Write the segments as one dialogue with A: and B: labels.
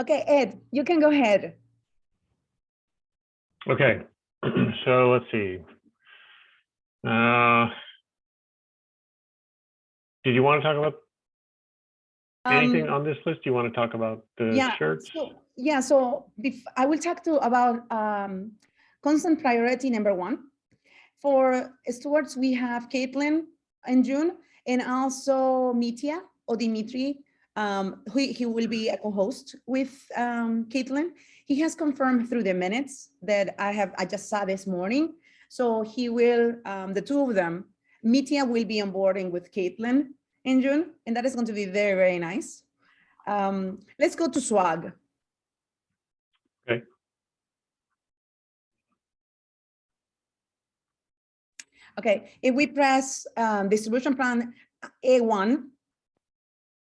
A: Okay, Ed, you can go ahead.
B: Okay, so let's see. Did you want to talk about anything on this list? Do you want to talk about the shirts?
A: So I will talk about constant priority number 1. For stewards, we have Caitlin in June, and also Mitya or Dimitri. He will be a co-host with Caitlin. He has confirmed through the minutes that I just saw this morning. So he will, the two of them, Mitya will be onboarding with Caitlin in June, and that is going to be very, very nice. Let's go to swag.
B: Okay.
A: Okay, if we press distribution plan A1.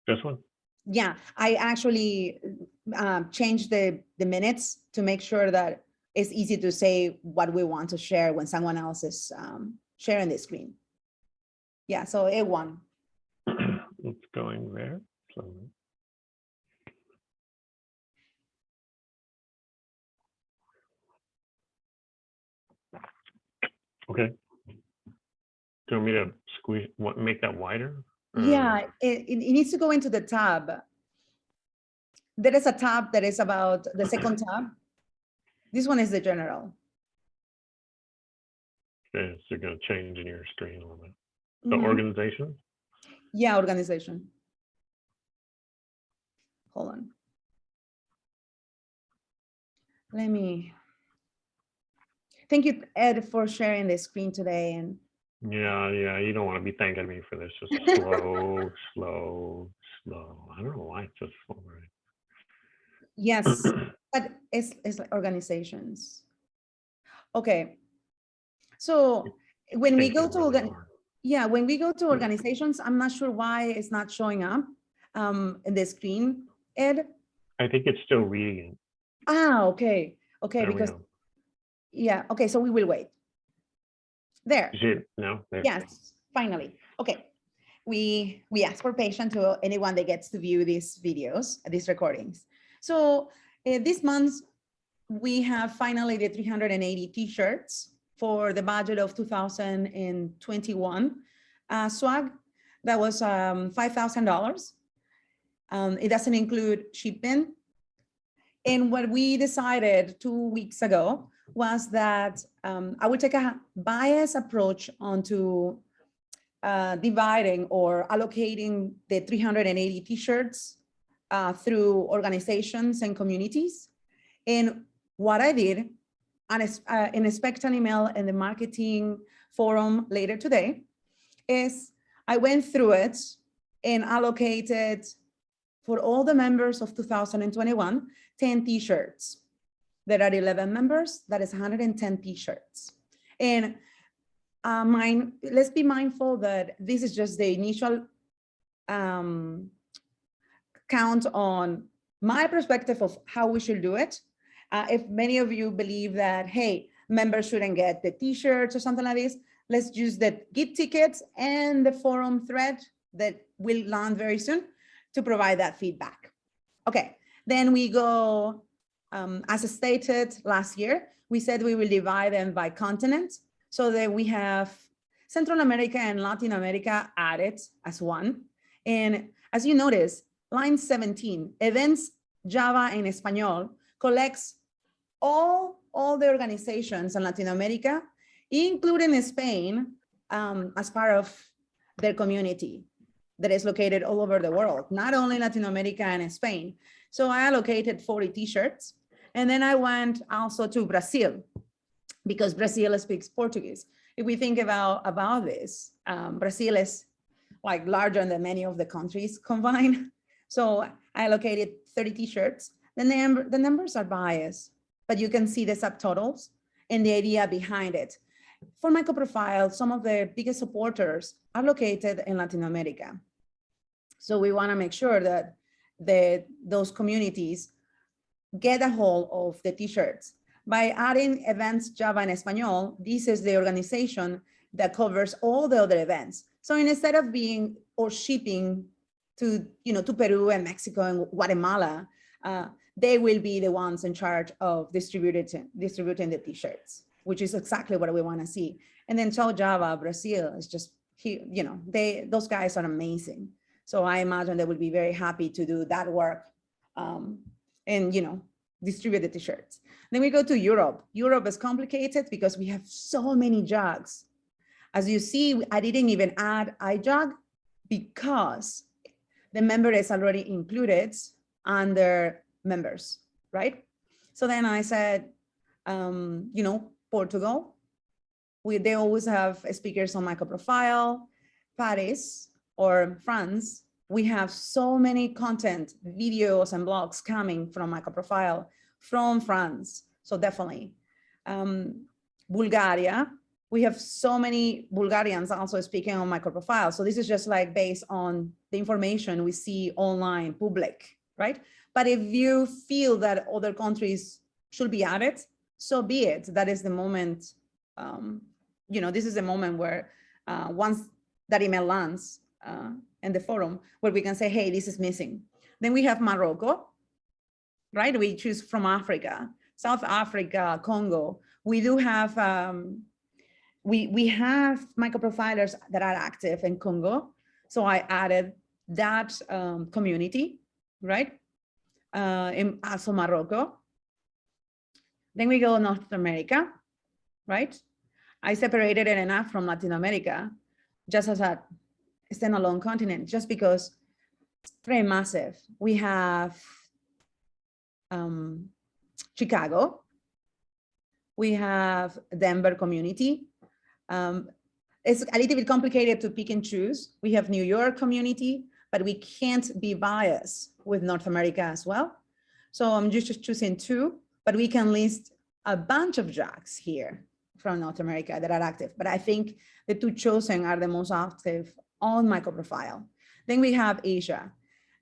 B: This one?
A: Yeah, I actually changed the minutes to make sure that it's easy to say what we want to share when someone else is sharing the screen. Yeah, so A1.
B: It's going there. Slowly. Okay. Do you want me to squeeze, make that wider?
A: Yeah, it needs to go into the tab. There is a tab that is about the second tab. This one is the general.
B: Okay, so you're going to change in your screen a little bit. The organization?
A: Yeah, organization. Hold on. Let me. Thank you, Ed, for sharing the screen today. And
B: yeah, you don't want to be thanking me for this. Just slow, slow. I don't know why it's just slow, right?
A: Yes, but it's like organizations. Okay. So when we go to when we go to organizations, I'm not sure why it's not showing up in the screen, Ed.
B: I think it's still reading it.
A: Ah, okay. Okay, there because yeah, okay, so we will wait. There.
B: No, there.
A: Yes, finally. Okay. We ask for patience to anyone that gets to view these videos, these recordings. So this month, we have finally the 380 t-shirts for the budget of 2021 swag. That was $5,000. It doesn't include shipping. And what we decided 2 weeks ago was that I would take a biased approach onto dividing or allocating the 380 t-shirts through organizations and communities. And what I did, and expect an email in the marketing forum later today, is I went through it and allocated for all the members of 2021, 10 t-shirts. There are 11 members, that is 110 t-shirts. And let's be mindful that this is just the initial count on my perspective of how we should do it. If many of you believe that, hey, members shouldn't get the t-shirts or something like this, let's use the gift tickets and the forum thread that will land very soon to provide that feedback. Okay, then we go, as stated last year, we said we will divide them by continent so that we have Central America and Latin America added as one. And as you notice, line 17, events Java en Español, collects all the organizations in Latin America, including Spain, as part of their community that is located all over the world, not only Latin America and Spain. So I allocated 40 t-shirts. And then I went also to Brazil, because Brazil speaks Portuguese. If we think about this, Brazil is like larger than many of the countries combined. So I allocated 30 t-shirts. The numbers are biased, but you can see the subtotals and the idea behind it. For MicroProfile, some of the biggest supporters are located in Latin America. So we want to make sure that those communities get a hold of the t-shirts. By adding events Java en Español, this is the organization that covers all the other events. So instead of being or shipping to Peru and Mexico and Guatemala, they will be the ones in charge of distributing the t-shirts, which is exactly what we want to see. And then Tchau Java Brazil is just, you know, those guys are amazing. So I imagine they will be very happy to do that work and, you know, distribute the t-shirts. Then we go to Europe. Europe is complicated because we have so many JOGs. As you see, I didn't even add iJOG because the member is already included under members, right? So then I said, you know, Portugal, they always have speakers on MicroProfile. Paris or France, we have so many content, videos and blogs coming from MicroProfile from France. So definitely. Bulgaria, we have so many Bulgarians also speaking on MicroProfile. So this is just like based on the information we see online, public, right? But if you feel that other countries should be added, so be it. That is the moment, you know, this is the moment where once that email lands in the forum, where we can say, hey, this is missing. Then we have Morocco, right? We choose from Africa, South Africa, Congo. We do have, we have microprofilers that are active in Congo. So I added that community, right? In also Morocco. Then we go North America, right? I separated it enough from Latin America, just as a standalone continent, just because it's very massive. We have Chicago, we have Denver community. It's a little bit complicated to pick and choose. We have New York community, but we can't be biased with North America as well. So I'm just choosing two, but we can list a bunch of JOGs here from North America that are active. But I think the two chosen are the most active on MicroProfile. Then we have Asia.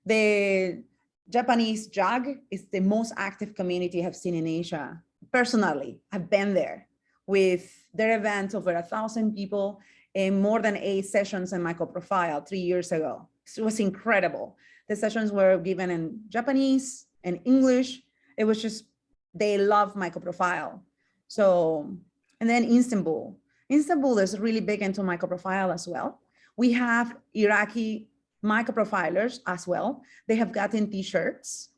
A: The Japanese JOG is the most active community I've seen in Asia. Personally, I've been there with their event, over 1,000 people and more than 8 sessions in MicroProfile 3 years ago. It was incredible. The sessions were given in Japanese and English. It was just, they love MicroProfile. So, and then Istanbul. Istanbul is really big into MicroProfile as well. We have Iraqi microprofilers as well. They have gotten t-shirts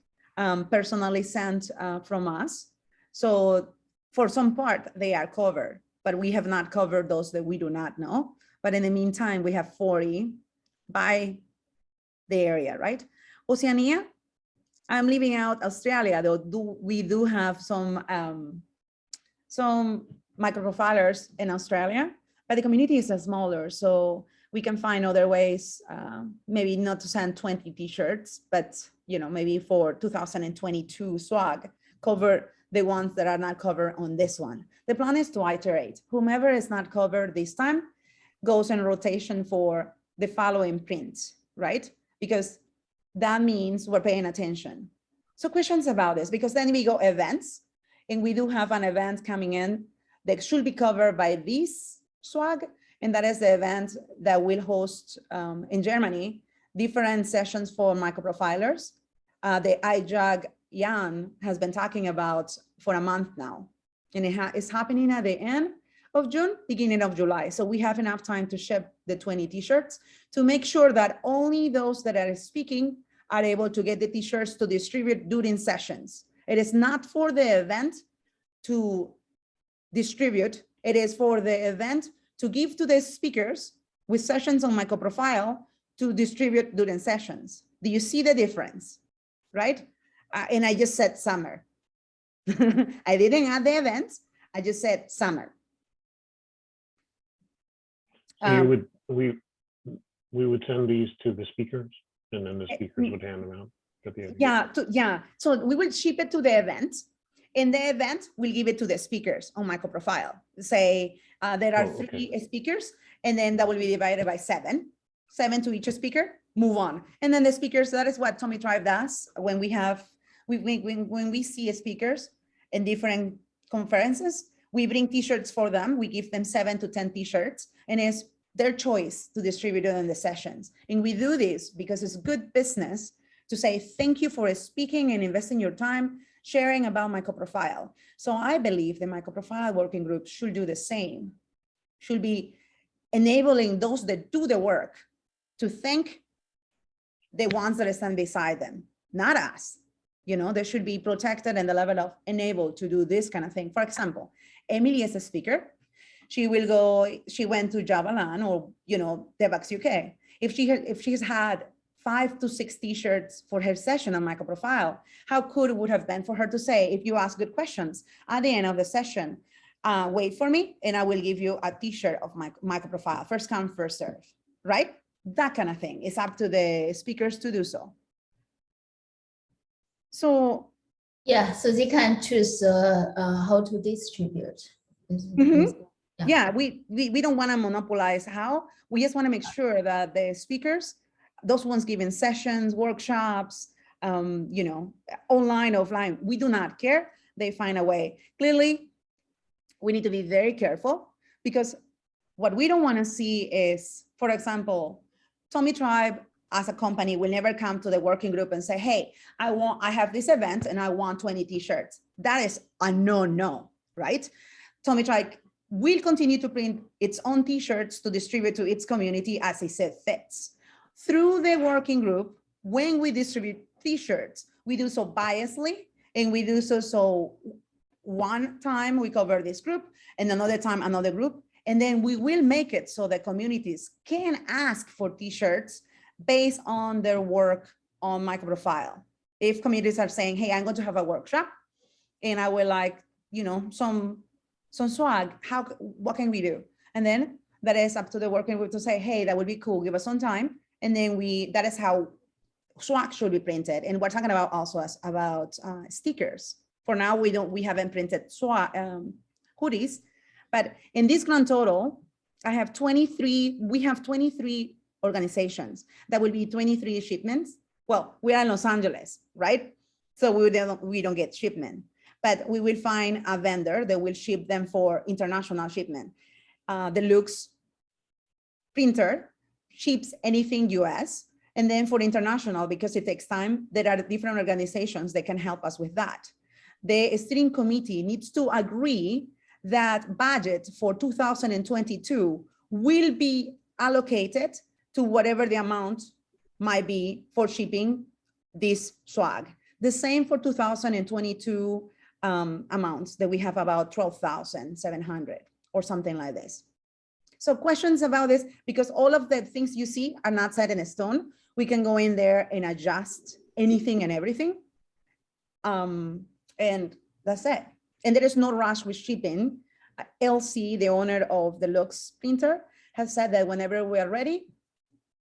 A: personally sent from us. So for some part, they are covered, but we have not covered those that we do not know. But in the meantime, we have 40 by the area, right? Oceania, I'm leaving out Australia, though we do have some microprofilers in Australia, but the community is smaller, so we can find other ways, maybe not to send 20 t-shirts, but you know, maybe for 2022 swag, cover the ones that are not covered on this one. The plan is to iterate. Whomever is not covered this time goes in rotation for the following print, right? Because that means we're paying attention. So questions about this, because then we go events, and we do have an event coming in that should be covered by this swag, and that is the event that will host in Germany different sessions for microprofilers. The iJOG Jan has been talking about for a month now, and it's happening at the end of June, beginning of July. So we have enough time to ship the 20 t-shirts to make sure that only those that are speaking are able to get the t-shirts to distribute during sessions. It is not for the event to distribute. It is for the event to give to the speakers with sessions on MicroProfile to distribute during sessions. Do you see the difference, right? And I just said summer. I didn't add the events. I just said summer.
B: So we would send these to the speakers, and then the speakers would hand them out.
A: Yeah. So we will ship it to the event. In the event, we'll give it to the speakers on MicroProfile. Say there are 3 speakers, and then that will be divided by 7 to each speaker. Move on, and then the speakers. That is what Tommy Tribe does when we have when we see speakers in different conferences. We bring t-shirts for them. We give them 7 to 10 t-shirts, and it's their choice to distribute it in the sessions. And we do this because it's good business to say, thank you for speaking and investing your time, sharing about MicroProfile. So I believe the MicroProfile working group should do the same, should be enabling those that do the work to thank the ones that stand beside them, not us. You know, they should be protected and the level of enabled to do this kind of thing. For example, Emily is a speaker. She went to Javalan or, you know, Debugs UK. If she's had 5 to 6 t-shirts for her session on MicroProfile, how cool it would have been for her to say, if you ask good questions at the end of the session, wait for me and I will give you a t-shirt of MicroProfile, first come, first serve, right? That kind of thing. It's up to the speakers to do so. So
C: yeah, so they can choose how to distribute.
A: yeah, we don't want to monopolize how. We just want to make sure that the speakers, those ones giving sessions, workshops, you know, online, offline, we do not care. They find a way. Clearly, we need to be very careful because what we don't want to see is, for example, Tommy Tribe as a company will never come to the working group and say, hey, I have this event and I want 20 t-shirts. That is a no, right? Tommy Tribe will continue to print its own t-shirts to distribute to its community as it said fits. Through the working group, when we distribute t-shirts, we do so biasly, and we do so one time we cover this group and another time another group, and then we will make it so that communities can ask for t-shirts based on their work on MicroProfile. If communities are saying, hey, I'm going to have a workshop and I would like, you know, some swag, what can we do? And then that is up to the working group to say, hey, that would be cool, give us some time. And then that is how swag should be printed. And we're talking about also about stickers. For now, we haven't printed swag hoodies, but in this grand total, we have 23 organizations. That will be 23 shipments. Well, we are in Los Angeles, right? So we don't get shipment, but we will find a vendor that will ship them for international shipment. The Lux printer ships anything US, and then for international, because it takes time, there are different organizations that can help us with that. The steering committee needs to agree that budget for 2022 will be allocated to whatever the amount might be for shipping this swag. The same for 2022 amounts that we have about 12,700 or something like this. So questions about this, because all of the things you see are not set in stone. We can go in there and adjust anything and everything. And that's it. And there is no rush with shipping. LC, the owner of the Lux printer, has said that whenever we are ready,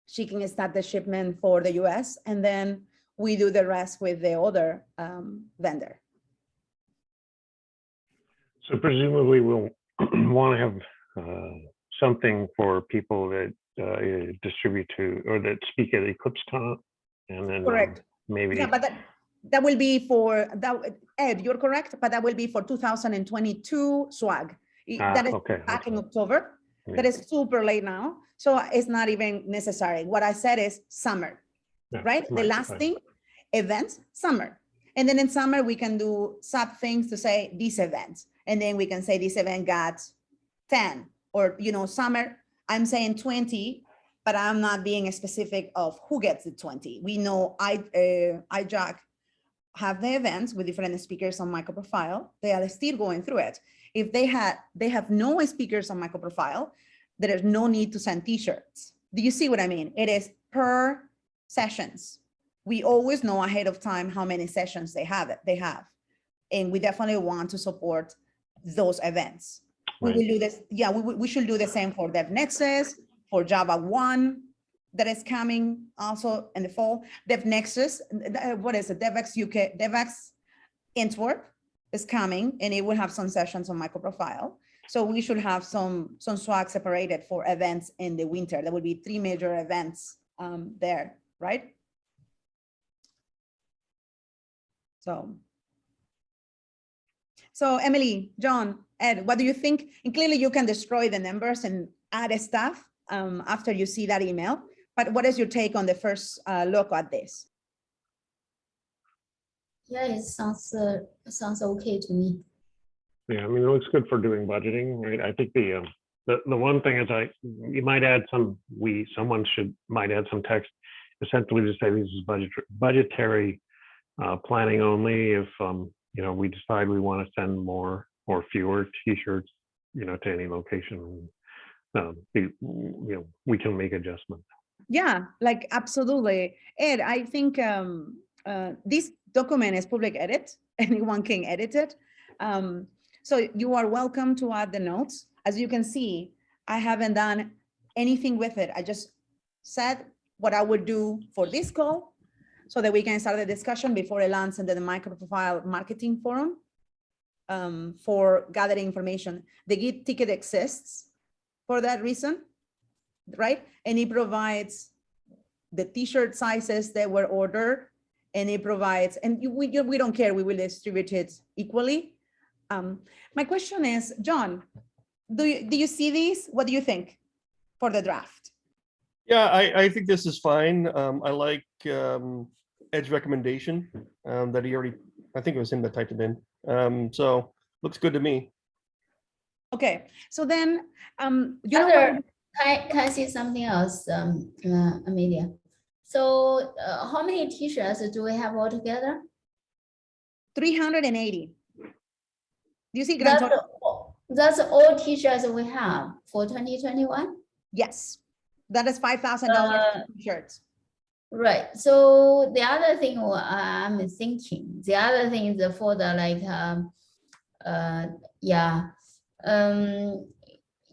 A: she can start the shipment for the US, and then we do the rest with the other vendor.
B: So presumably we'll want to have something for people that distribute to or that speak at EclipseCon, and then
A: correct.
B: Maybe.
A: Yeah, but that will be for that. Ed, you're correct, but that will be for 2022 swag. That is back in October. Yeah. That is super late now, so it's not even necessary. What I said is summer, right? The last thing, events, summer. And then in summer, we can do sub things to say these events. And then we can say this event got 10, or, you know, summer, I'm saying 20, but I'm not being specific of who gets the 20. We know iJack have the events with different speakers on MicroProfile. They are still going through it. If they have no speakers on MicroProfile, there is no need to send t-shirts. Do you see what I mean? It is per sessions. We always know ahead of time how many sessions they have. And we definitely want to support those events. Right. We will do this. Yeah, we should do the same for DevNexus, for Java 1 that is coming also in the fall. DevNexus, what is it? DevX UK, DevX Antwerp is coming, and it will have some sessions on MicroProfile. So we should have some swag separated for events in the winter. There will be 3 major events there, right? So Emily, John, Ed, what do you think? And clearly you can destroy the numbers and add stuff after you see that email. But what is your take on the first look at this?
C: Yeah, it sounds okay to me.
B: Yeah, I mean, it looks good for doing budgeting, right? I think the one thing is you might add might add some text essentially to say this is budgetary planning only if we decide we want to send more or fewer t-shirts to any location. We can make adjustments.
A: Yeah, like absolutely. Ed, I think this document is public edit. Anyone can edit it. So you are welcome to add the notes. As you can see, I haven't done anything with it. I just said what I would do for this call so that we can start the discussion before it lands into the MicroProfile marketing forum for gathering information. The Git ticket exists for that reason, right? And it provides the t-shirt sizes that were ordered, and it provides, and we don't care, we will distribute it equally. My question is, John, do you see these? What do you think for the draft?
D: Yeah, I think this is fine. I like Ed's recommendation that he already, I think it was him that typed it in. So looks good to me.
A: Okay, so then,
C: Can I say something else, Amelia? So how many t-shirts do we have altogether?
A: 380. Do you see?
C: That's all t-shirts we have for 2021?
A: Yes, that is $5,000 t-shirts.
C: Right. So the other thing I'm thinking, the other thing is for the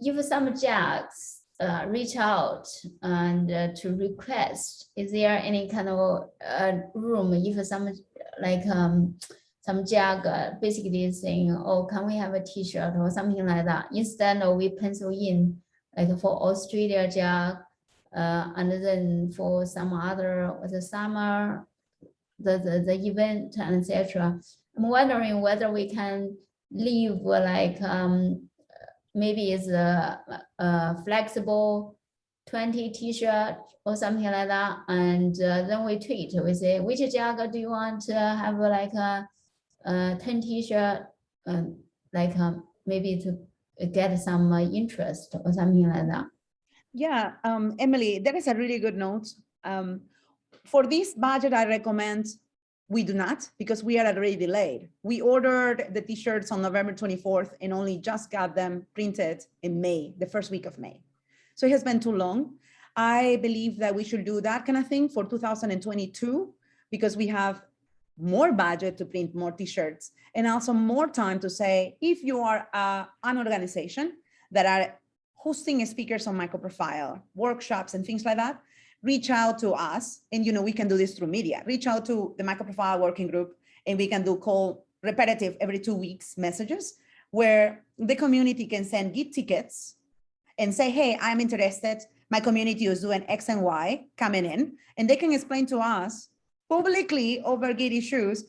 C: if some JAGs reach out and to request, is there any kind of room if some JAG basically saying, oh, can we have a t-shirt or something like that? Instead of we pencil in like for Australia JAG, and then for some other the summer, the event and etc. I'm wondering whether we can leave like maybe it's a flexible 20 t-shirt or something like that, and then we tweet. We say which JAG do you want to have like a 10 t-shirt, maybe to get some interest or something like that.
A: Yeah, Emily, that is a really good note. For this budget, I recommend we do not, because we are already delayed. We ordered the t-shirts on November 24th and only just got them printed in May, the first week of May. So it has been too long. I believe that we should do that kind of thing for 2022, because we have more budget to print more t-shirts and also more time to say, if you are an organization that are hosting speakers on MicroProfile, workshops and things like that, reach out to us. And we can do this through media. Reach out to the MicroProfile working group, and we can do call repetitive every 2 weeks messages where the community can send Git tickets and say, hey, I'm interested. My community is doing X and Y coming in, and they can explain to us publicly over Git issues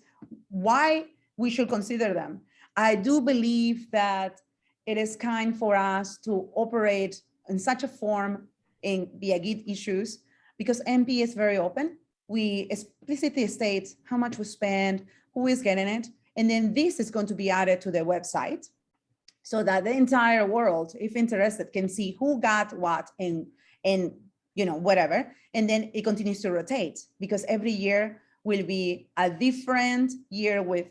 A: why we should consider them. I do believe that it is kind for us to operate in such a form via Git issues, because MP is very open. We explicitly state how much we spend, who is getting it, and then this is going to be added to the website so that the entire world, if interested, can see who got what and whatever, and then it continues to rotate, because every year will be a different year with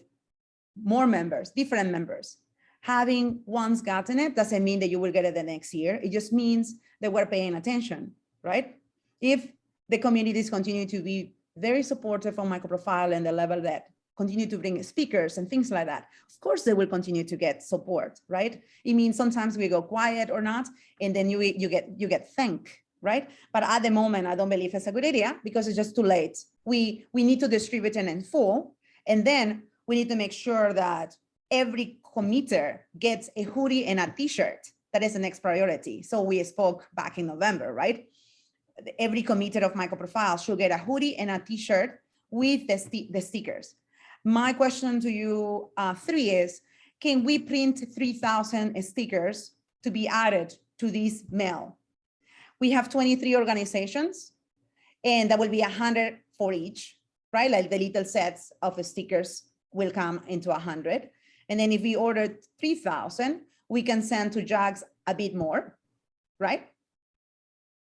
A: more members, different members. Having once gotten it doesn't mean that you will get it the next year. It just means that we're paying attention, right? If the communities continue to be very supportive on MicroProfile and the level that continue to bring speakers and things like that, of course they will continue to get support, right? It means sometimes we go quiet or not, and then you get thanked, right? But at the moment, I don't believe it's a good idea, because it's just too late. We need to distribute it in full, and then we need to make sure that every committer gets a hoodie and a t-shirt. That is the next priority. So we spoke back in November, right? Every committer of MicroProfile should get a hoodie and a t-shirt with the stickers. My question to you three is, can we print 3,000 stickers to be added to this mail? We have 23 organizations, and that will be 100 for each, right? Like the little sets of stickers will come into 100. And then if we order 3,000, we can send to JAGs a bit more, right?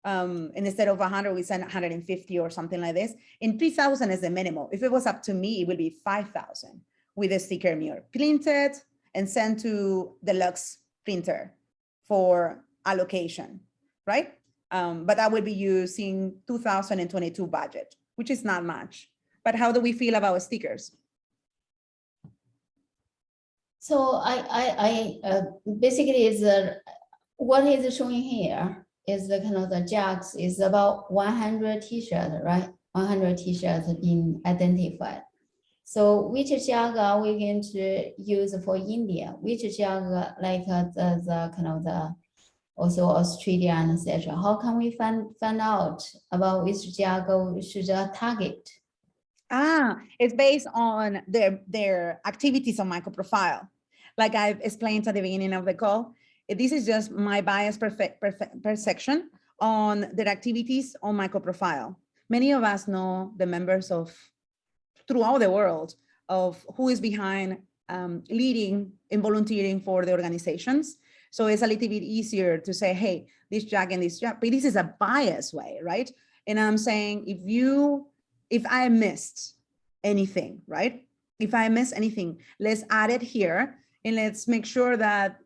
A: And instead of 100, we send 150 or something like this. And 3,000 is the minimum. If it was up to me, it would be 5,000 with a sticker mirror, printed and sent to the Lux printer for allocation, right? But I would be using 2022 budget, which is not much. But how do we feel about stickers?
C: So basically is what is showing here is the kind of the JAGs is about 100 t-shirts, right? 100 t-shirts being identified. So which JAG are we going to use for India? Which JAG like the kind of the also Australia and etc. How can we find out about which JAG we should target?
A: It's based on their activities on MicroProfile. Like I've explained at the beginning of the call, this is just my bias perception on their activities on MicroProfile. Many of us know the members of throughout the world of who is behind leading and volunteering for the organizations. So it's a little bit easier to say, hey, this JAG and this JAG, but this is a biased way, right? And I'm saying, if I missed anything, right? If I miss anything, let's add it here and let's make sure that,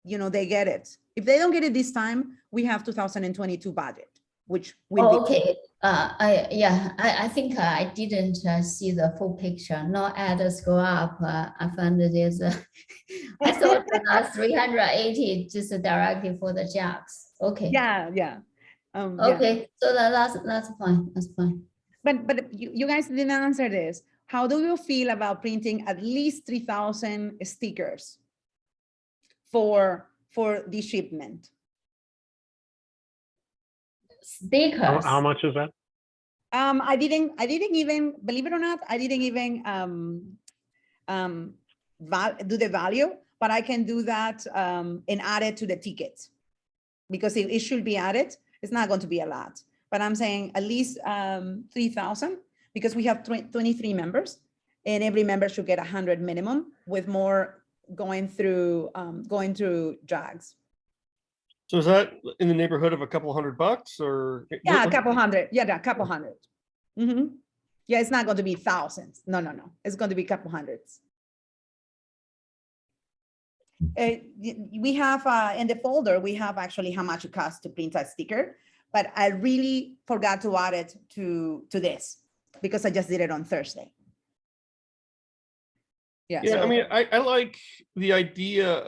A: they get it. If they don't get it this time, we have 2022 budget, which will be.
C: Okay. I think I didn't see the full picture. Now add scroll up, I found there's I thought the 380 just directly for the JAGs. Okay.
A: Yeah.
C: Okay, so that's fine. That's fine.
A: But you guys didn't answer this. How do you feel about printing at least 3,000 stickers for the shipment?
C: Stickers.
B: How much is that?
A: I didn't even, believe it or not, I didn't even do the value, but I can do that and add it to the ticket because it should be added. It's not going to be a lot, but I'm saying at least 3,000 because we have 23 members and every member should get 100 minimum with more going through JAGs.
D: So is that in the neighborhood of a couple $100 or?
A: Yeah, a couple hundred. Yeah, a couple hundred. Mm-hmm. Yeah, it's not going to be thousands. No. It's going to be a couple hundreds. We have in the folder, we have actually how much it costs to print a sticker, but I really forgot to add it to this because I just did it on Thursday. Yeah,
D: Yeah,
A: so,
D: I mean, I like the idea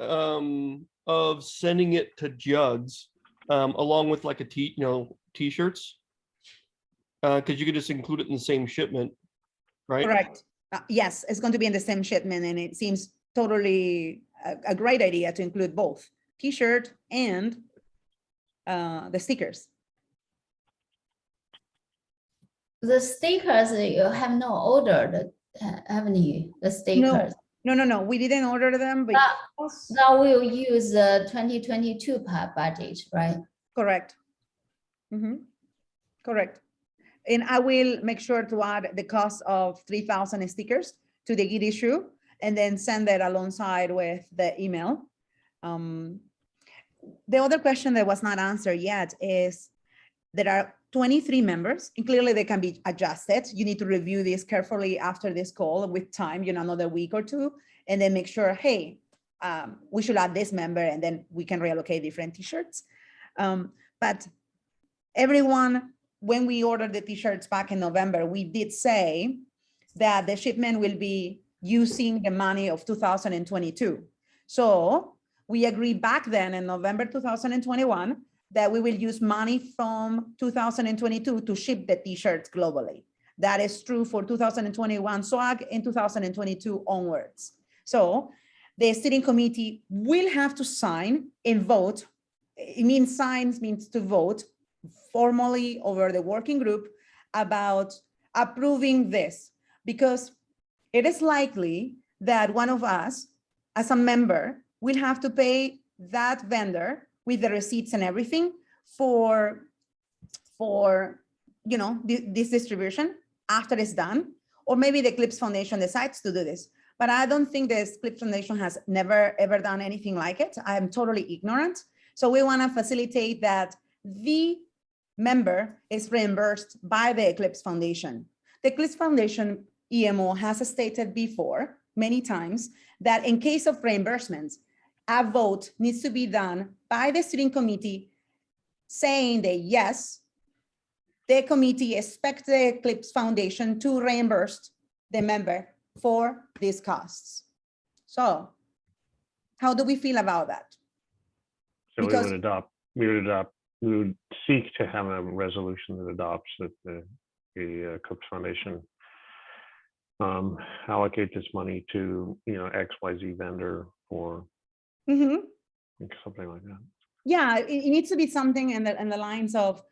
D: of sending it to jugs along with like a t-shirts because you could just include it in the same shipment, right?
A: correct. Yes, it's going to be in the same shipment, and it seems totally a great idea to include both t-shirt and the stickers.
C: The stickers you have not ordered, haven't you? The stickers.
A: No. We didn't order them, but
C: Now we'll use the 2022 budget, right?
A: correct. Correct. And I will make sure to add the cost of 3,000 stickers to the Git issue and then send that alongside with the email. The other question that was not answered yet is there are 23 members, and clearly they can be adjusted. You need to review this carefully after this call with time, another week or two, and then make sure, hey, we should add this member and then we can reallocate different t-shirts. But everyone, when we ordered the t-shirts back in November, we did say that the shipment will be using the money of 2022. So we agreed back then in November 2021 that we will use money from 2022 to ship the t-shirts globally. That is true for 2021 SWAG and 2022 onwards. So the steering committee will have to sign and vote. It means signs means to vote formally over the working group about approving this, because it is likely that one of us as a member will have to pay that vendor with the receipts and everything for this distribution after it's done, or maybe the Eclipse Foundation decides to do this. but I don't think the Clips Foundation has never, ever done anything like it. I am totally ignorant. So we want to facilitate that the member is reimbursed by the Eclipse Foundation. The Eclipse Foundation EMO has stated before many times that in case of reimbursements, a vote needs to be done by the steering committee saying that yes, the committee expects the Eclipse Foundation to reimburse the member for these costs. So how do we feel about that?
B: So
A: Because-
B: we would seek to have a resolution that adopts that the Eclipse Foundation allocate this money to, XYZ vendor or
A: Mhm.
B: something like that.
A: Yeah, it needs to be something in the lines of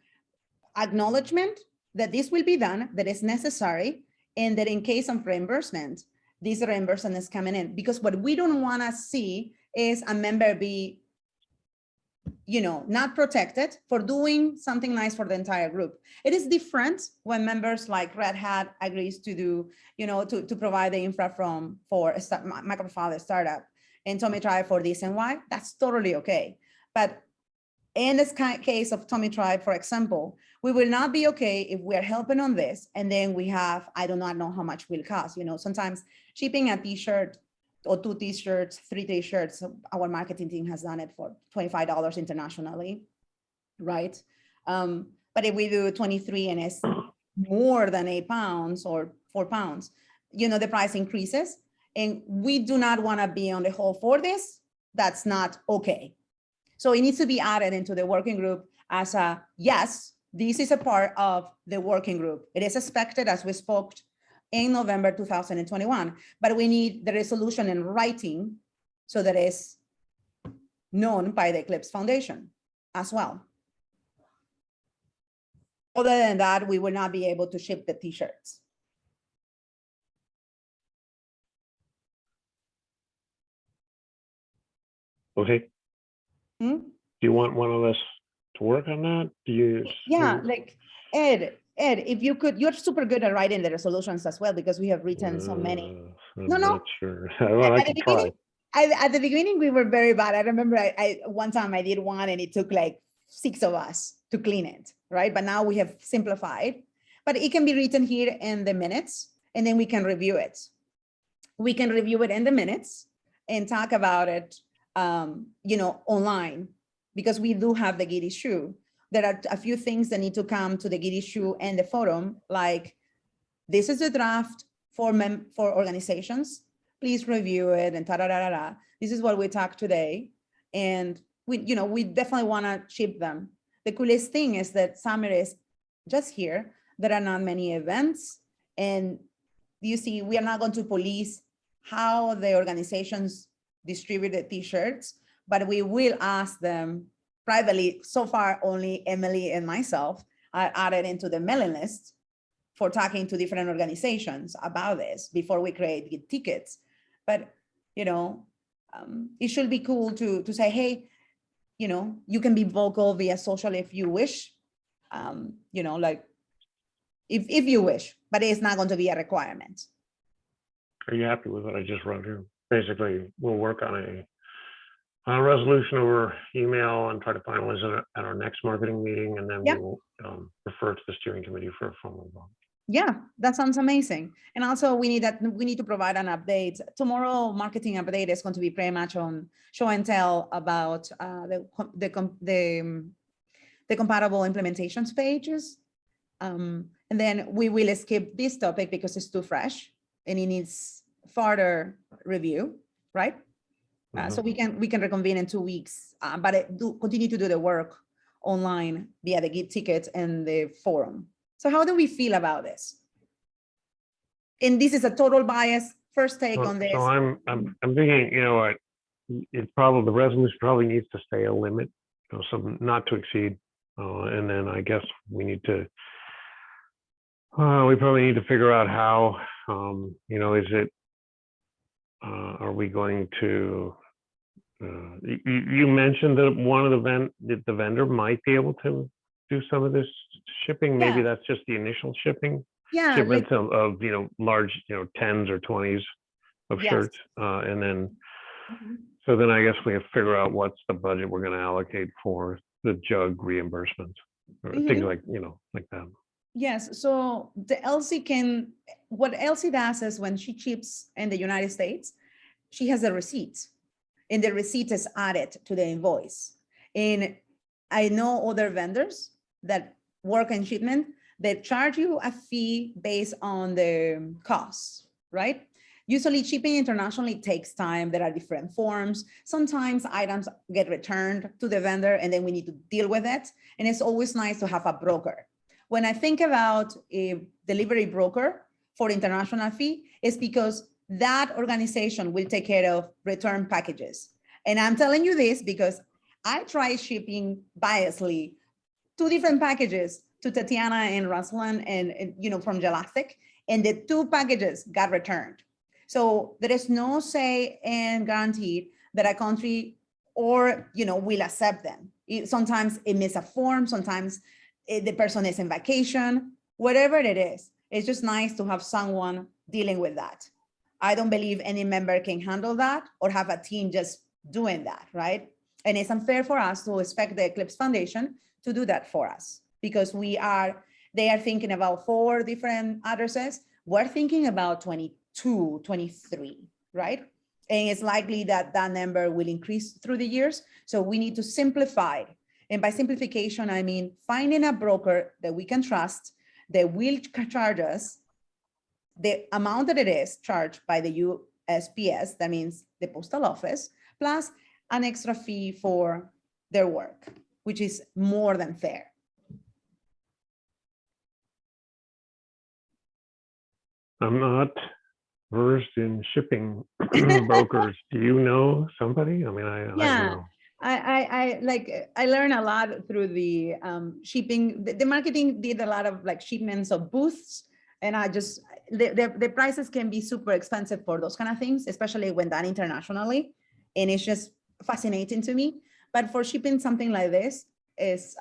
A: acknowledgement that this will be done, that is necessary, and that in case of reimbursement, this reimbursement is coming in. Because what we don't want to see is a member be, not protected for doing something nice for the entire group. It is different when members like Red Hat agrees to do, to provide the infra for a MicroProfile startup and Tommy Tribe for this and why, that's totally okay. But in this case of Tommy Tribe, for example, we will not be okay if we're helping on this and then we have, I do not know how much will cost. Sometimes shipping a t-shirt or 2 t-shirts, 3 t-shirts, our marketing team has done it for $25 internationally, right? But if we do 23 and it's more than 8 pounds or 4 pounds, the price increases. And we do not want to be on the whole for this. That's not okay. So it needs to be added into the working group as a, yes, this is a part of the working group. It is expected, as we spoke in November 2021, but we need the resolution in writing so that it's known by the Eclipse Foundation as well. Other than that, we will not be able to ship the t-shirts.
B: Okay.
A: Hmm?
B: Do you want one of us to work on that? Do you?
A: Yeah, like Ed, if you could, you're super good at writing the resolutions as well, because we have written so many.
B: I'm
A: No.
B: not sure. Well, I
A: At
B: can
A: the
B: try.
A: beginning, at the beginning, we were very bad. I remember I one time I did one and it took like 6 of us to clean it, right? But now we have simplified, but it can be written here in the minutes and then we can review it. We can review it in the minutes and talk about it, online, because we do have the Git issue. There are a few things that need to come to the Git issue and the forum, like this is a draft for organizations. Please review it and ta-da-da-da-da. This is what we talked today. And we definitely want to ship them. The coolest thing is that Summer is just here. There are not many events. And you see, we are not going to police how the organizations distribute the t-shirts, but we will ask them privately. So far, only Emily and myself are added into the mailing list for talking to different organizations about this before we create tickets. But, it should be cool to say, hey, you can be vocal via social if you wish, like if you wish, but it's not going to be a requirement.
B: Are you happy with what I just wrote here? Basically, we'll work on a resolution over email and try to finalize it at our next marketing meeting, and then
A: Yeah.
B: we'll refer to the steering committee for a formal vote.
A: Yeah, that sounds amazing. And also we need to provide an update. Tomorrow marketing update is going to be pretty much on show and tell about the compatible implementations pages. And then we will skip this topic because it's too fresh and it needs further review, right? So we can reconvene in 2 weeks, but continue to do the work online via the Git ticket and the forum. So how do we feel about this? And this is a total bias first take on this.
B: So I'm thinking, the resolution probably needs to stay a limit, some not to exceed, and then I guess we probably need to figure out how, is it, are we going to, you mentioned that one of the vendor might be able to do some of this shipping. Maybe
A: Yeah.
B: that's just the initial shipping.
A: Yeah,
B: Shipments of large, 10s or 20s. of
A: Yes.
B: shirts. And then,
A: Mhm.
B: so then I guess we have to figure out what's the budget we're going to allocate for the jug reimbursements or things like, like that.
A: Yes, so the Elsie can, what Elsie does is when she ships in the United States, she has a receipt and the receipt is added to the invoice. And I know other vendors that work in shipment that charge you a fee based on the costs, right? Usually shipping internationally takes time. There are different forms. Sometimes items get returned to the vendor and then we need to deal with it. And it's always nice to have a broker. When I think about a delivery broker for international fee, it's because that organization will take care of return packages. And I'm telling you this because I tried shipping biasly 2 different packages to Tatiana and Rosalind and from Gelastic, and the 2 packages got returned. So there is no say and guaranteed that a country or will accept them. Sometimes it misses a form, sometimes the person is in vacation, whatever it is. It's just nice to have someone dealing with that. I don't believe any member can handle that or have a team just doing that, right? And it's unfair for us to expect the Eclipse Foundation to do that for us because they are thinking about 4 different addresses. We're thinking about 22, 23, right? And it's likely that that number will increase through the years. So we need to simplify. And by simplification, I mean finding a broker that we can trust that will charge us the amount that it is charged by the USPS, that means the postal office, plus an extra fee for their work, which is more than fair.
B: I'm not versed in shipping brokers. Do you know somebody? I mean, I don't know.
A: I learned a lot through the shipping. The marketing did a lot of like shipments of booths, and the prices can be super expensive for those kind of things, especially when done internationally, and it's just fascinating to me. But for shipping something like this is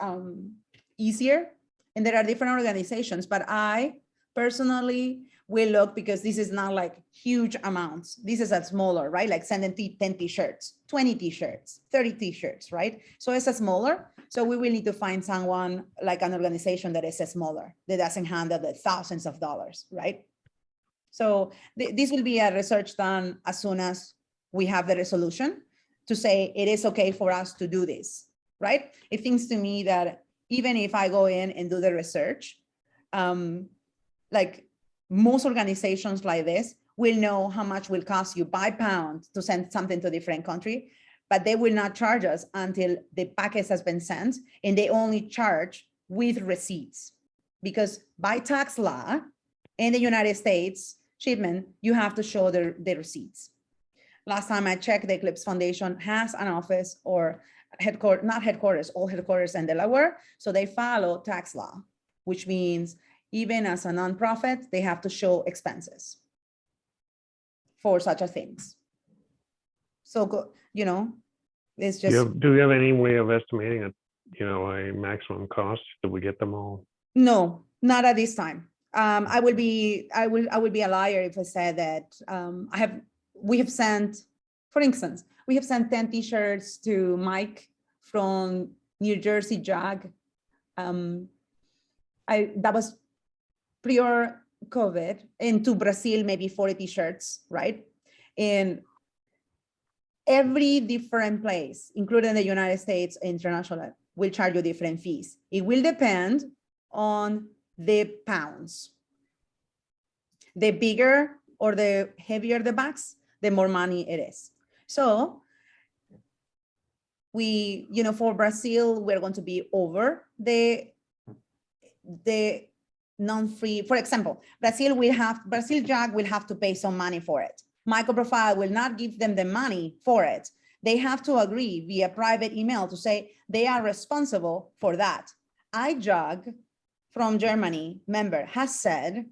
A: easier, and there are different organizations. But I personally will look because this is not like huge amounts. This is a smaller, right? Like sending 10 t-shirts, 20 t-shirts, 30 t-shirts, right? So it's a smaller. So we will need to find someone like an organization that is a smaller, that doesn't handle the thousands of dollars, right? So this will be a research done as soon as we have the resolution to say it is okay for us to do this, right? It seems to me that even if I go in and do the research, like most organizations like this will know how much will cost you by pound to send something to a different country, but they will not charge us until the package has been sent, and they only charge with receipts because by tax law in the United States shipment, you have to show the receipts. Last time I checked, the Eclipse Foundation has an office or all headquarters in Delaware. So they follow tax law, which means even as a nonprofit, they have to show expenses for such a things. So, it's just.
B: Do you have any way of estimating a maximum cost? Did we get them all?
A: No, not at this time. I would be a liar if I said that we have sent, for instance, we have sent 10 t-shirts to Mike from New Jersey JAG. That was prior COVID, and to Brazil, maybe 40 t-shirts, right? In every different place, including the United States, international, will charge you different fees. It will depend on the pounds. The bigger or the heavier the bags, the more money it is. So for Brazil, we're going to be over the non-free. For example, Brazil JAG will have to pay some money for it. MicroProfile will not give them the money for it. They have to agree via private email to say they are responsible for that. iJAG from Germany member has said,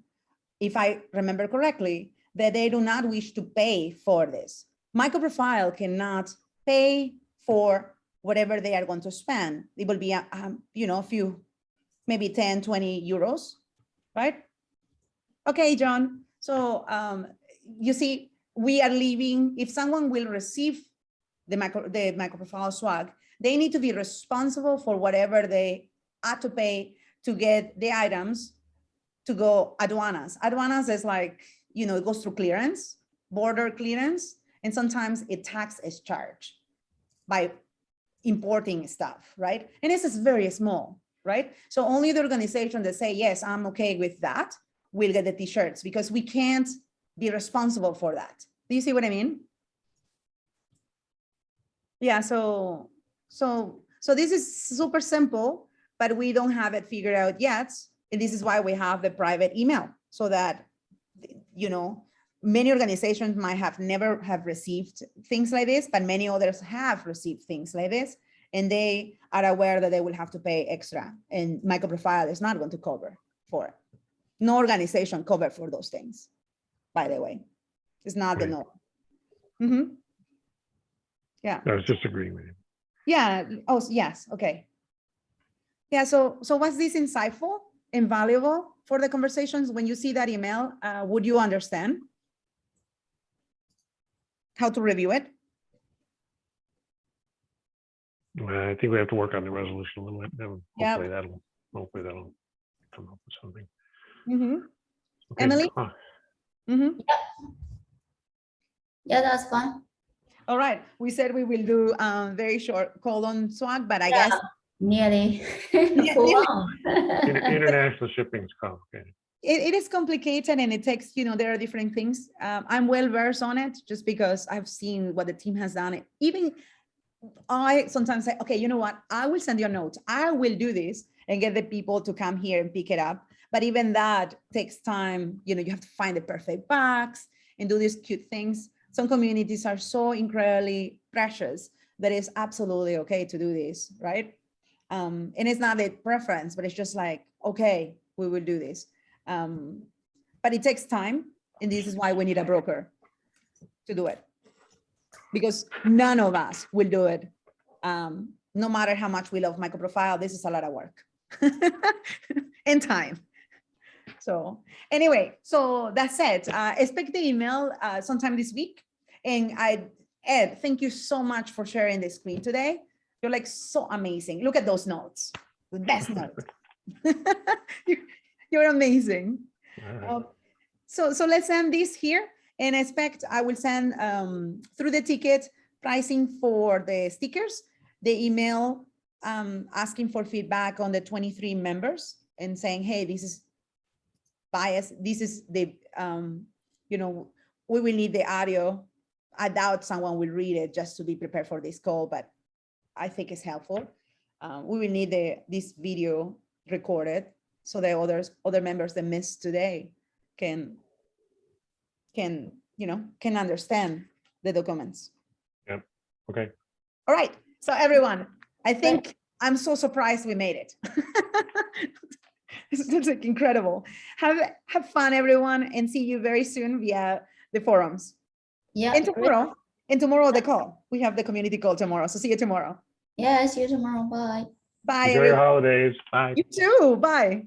A: if I remember correctly, that they do not wish to pay for this. MicroProfile cannot pay for whatever they are going to spend. It will be a few, maybe 10, 20 euros, right? Okay, John. So you see, we are leaving, if someone will receive the MicroProfile swag, they need to be responsible for whatever they had to pay to get the items to go aduanas. Aduanas is like, you know, it goes through clearance, border clearance, and sometimes a tax is charged by importing stuff, right? And this is very small, right? So only the organization that say, yes, I'm okay with that, will get the t-shirts, because we can't be responsible for that. Do you see what I mean? Yeah, so this is super simple, but we don't have it figured out yet. And this is why we have the private email, so that, you know, many organizations might have never have received things like this, but many others have received things like this, and they are aware that they will have to pay extra, and MicroProfile is not going to cover for it. No organization cover for those things, by the way. It's not the
B: Right.
A: norm. Mm-hmm. Yeah.
B: I was just agreeing with you.
A: Yeah. Oh, yes. Okay. Yeah. So was this insightful and valuable for the conversations? When you see that email, would you understand how to review it?
B: I think we have to work on the resolution a little bit. And
A: Yeah.
B: hopefully that'll come up with something.
A: Mm-hmm.
B: Okay.
A: Emily? Mm-hmm.
C: Yeah, that's fine.
A: All right. We said we will do very short call on swag, but I
C: Yeah.
A: guess
C: Nearly
A: Yeah,
C: full
A: nearly.
C: on.
B: International shipping is complicated.
A: it is complicated, and it takes, you know, there are different things. I'm well versed on it just because I've seen what the team has done. Even I sometimes say, okay, you know what? I will send you a note. I will do this and get the people to come here and pick it up. But even that takes time. You know, you have to find the perfect box and do these cute things. Some communities are so incredibly precious that it's absolutely okay to do this, right? And it's not a preference, but it's just like, okay, we will do this. But it takes time, and this is why we need a broker to do it, because none of us will do it. No matter how much we love MicroProfile, this is a lot of work and time. So anyway, so that's it. Expect the email sometime this week. And Ed, thank you so much for sharing the screen today. You're like so amazing. Look at those notes, the best notes. You're amazing.
B: All right.
A: So let's end this here, and expect I will send through the ticket pricing for the stickers, the email asking for feedback on the 23 members and saying, hey, this is bias. This is the, you know, we will need the audio. I doubt someone will read it just to be prepared for this call, but I think it's helpful. We will need this video recorded so the other members that missed today can understand the documents.
B: Yep. Okay.
A: All right. So everyone, I think I'm so surprised we made it. It's like incredible. Have fun, everyone, and see you very soon via the forums.
C: Yeah.
A: And tomorrow the call. We have the community call tomorrow. So see you tomorrow.
C: Yeah, see you tomorrow. Bye.
A: Bye,
B: Enjoy your
A: everyone.
B: holidays. Bye.
A: You too. Bye.